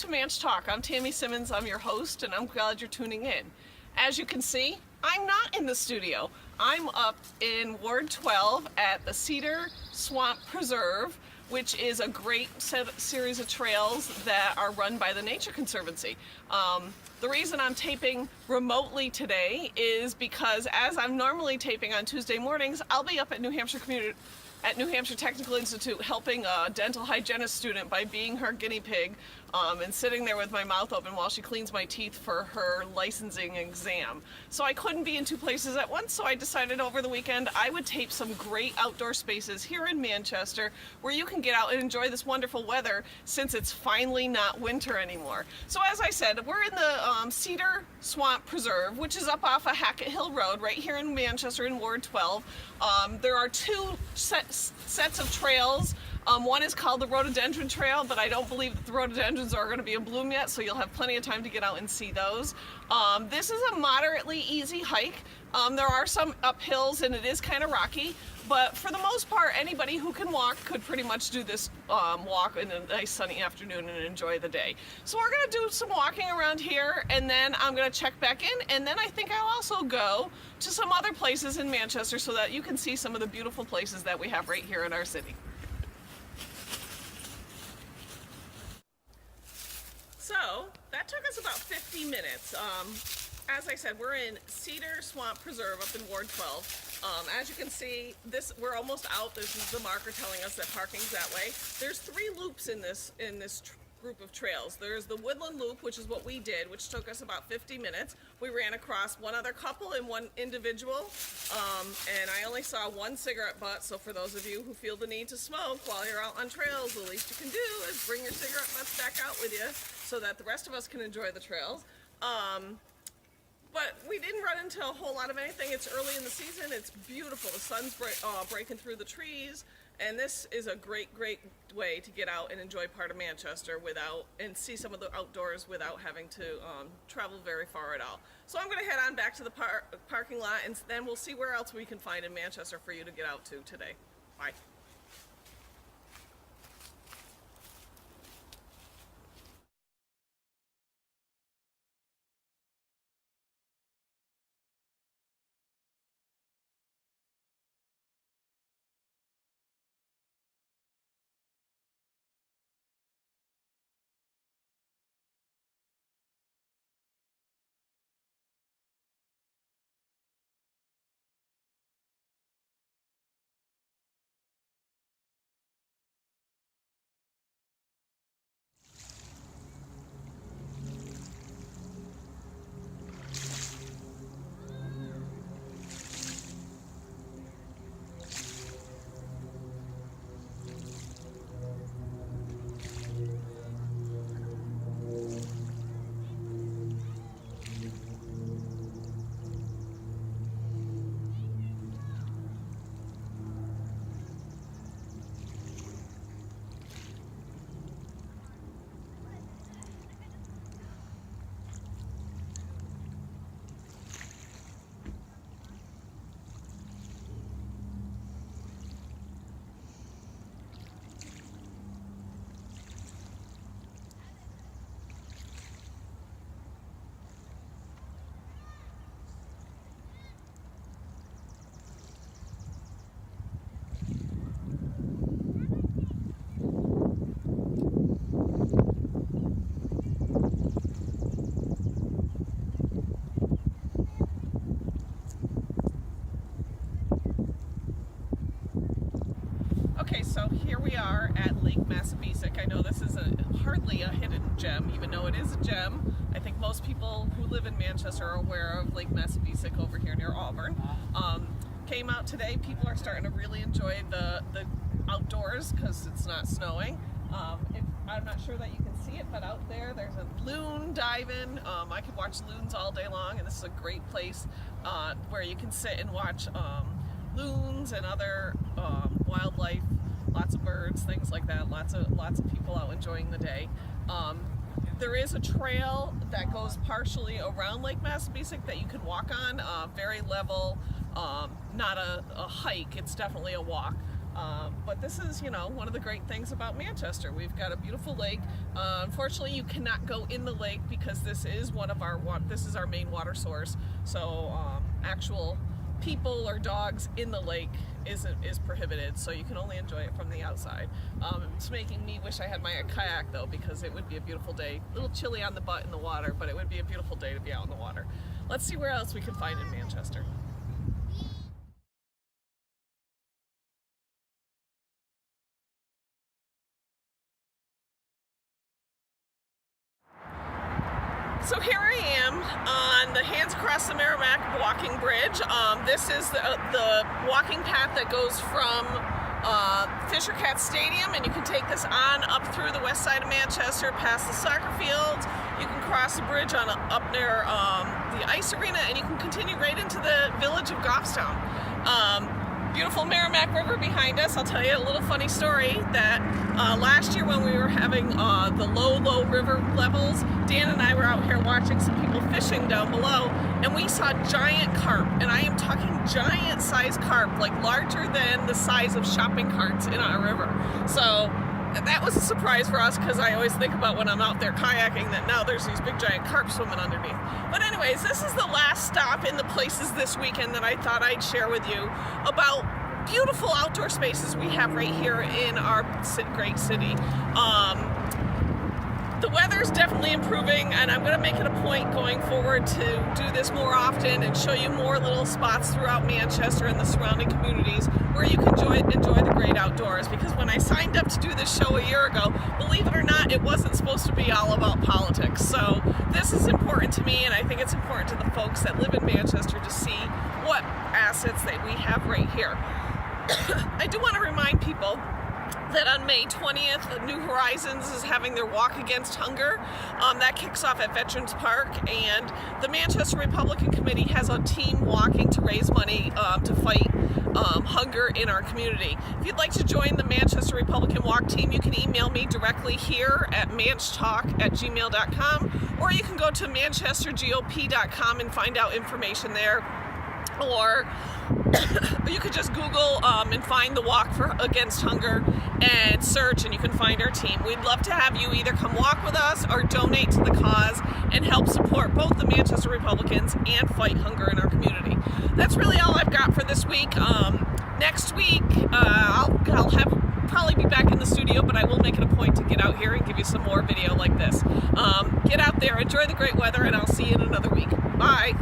to ManchTalk. I'm Tammy Simmons, I'm your host, and I'm glad you're tuning in. As you can see, I'm not in the studio. I'm up in Ward 12 at the Cedar Swamp Preserve, which is a great series of trails that are run by the Nature Conservancy. The reason I'm taping remotely today is because as I'm normally taping on Tuesday mornings, I'll be up at New Hampshire Technical Institute helping a dental hygienist student by being her guinea pig and sitting there with my mouth open while she cleans my teeth for her licensing exam. So I couldn't be in two places at once, so I decided over the weekend I would tape some great outdoor spaces here in Manchester where you can get out and enjoy this wonderful weather since it's finally not winter anymore. So as I said, we're in the Cedar Swamp Preserve, which is up off of Hackett Hill Road right here in Manchester in Ward 12. There are two sets of trails. One is called the Rhododendron Trail, but I don't believe that the rhododendrons are going to be in bloom yet, so you'll have plenty of time to get out and see those. This is a moderately easy hike. There are some uphills and it is kind of rocky, but for the most part, anybody who can walk could pretty much do this walk in a nice sunny afternoon and enjoy the day. So we're going to do some walking around here, and then I'm going to check back in, and then I think I'll also go to some other places in Manchester so that you can see some of the beautiful places that we have right here in our city. So that took us about 50 minutes. As I said, we're in Cedar Swamp Preserve up in Ward 12. As you can see, we're almost out. This is the marker telling us that parking's that way. There's 3 loops in this group of trails. There's the Woodland Loop, which is what we did, which took us about 50 minutes. We ran across one other couple and one individual, and I only saw one cigarette butt, so for those of you who feel the need to smoke while you're out on trails, the least you can do is bring your cigarette butts back out with you so that the rest of us can enjoy the trails. But we didn't run into a whole lot of anything. It's early in the season. It's beautiful. The sun's breaking through the trees, and this is a great way to get out and enjoy part of Manchester and see some of the outdoors without having to travel very far at all. So I'm going to head on back to the parking lot, and then we'll see where else we can find in Manchester for you to get out to today. Bye. Okay, so here we are at Lake Massabesic. I know this is hardly a hidden gem, even though it is a gem. I think most people who live in Manchester are aware of Lake Massabesic over here near Auburn. Came out today. People are starting to really enjoy the outdoors because it's not snowing. I'm not sure that you can see it, but out there's a loon diving. I could watch loons all day long, and this is a great place where you can sit and watch loons and other wildlife, lots of birds, things like that. Lots of people out enjoying the day. There is a trail that goes partially around Lake Massabesic that you can walk on, very level, not a hike, it's definitely a walk. But this is, you know, one of the great things about Manchester. We've got a beautiful lake. Unfortunately, you cannot go in the lake because this is our main water source. So actual people or dogs in the lake is prohibited. So you can only enjoy it from the outside. It's making me wish I had my kayak though, because it would be a beautiful day. A little chilly on the butt in the water, but it would be a beautiful day to be out in the water. Let's see where else we can find in Manchester. So here I am on the Hands Across the Merrimack walking bridge. This is the walking path that goes from Fisher Cat Stadium, and you can take this on up through the west side of Manchester, past the soccer fields. You can cross the bridge up near the ice arena, and you can continue right into the village of Goffstown. Beautiful Merrimack River behind us. I'll tell you a little funny story that last year when we were having the low river levels, Dan and I were out here watching some people fishing down below, and we saw giant carp, and I am talking giant sized carp, like larger than the size of shopping carts in our river. So that was a surprise for us, because I always think about when I'm out there kayaking that now there's these big giant carp swimming underneath. But anyways, this is the last stop in the places this weekend that I thought I'd share with you about beautiful outdoor spaces we have right here in our great city. The weather's definitely improving, and I'm going to make it a point going forward to do this more often and show you more little spots throughout Manchester and the surrounding communities where you can enjoy the great outdoors. Because when I signed up to do this show a year ago, believe it or not, it wasn't supposed to be all about politics. So this is important to me, and I think it's important to the folks that live in Manchester to see what assets that we have right here. I do want to remind people that on May 20th, New Horizons is having their Walk Against Hunger. That kicks off at Veterans Park, and the Manchester Republican Committee has a team walking to raise money to fight hunger in our community. If you'd like to join the Manchester Republican Walk team, you can email me directly here at ManchTalk@gmail.com, or you can go to manchestergop.com and find out information there. Or you could just Google and find the Walk Against Hunger and search, and you can find our team. We'd love to have you either come walk with us or donate to the cause and help support both the Manchester Republicans and fight hunger in our community. That's really all I've got for this week. Next week, I'll probably be back in the studio, but I will make it a point to get out here and give you some more video like this. Get out there, enjoy the great weather, and I'll see you in another week. Bye.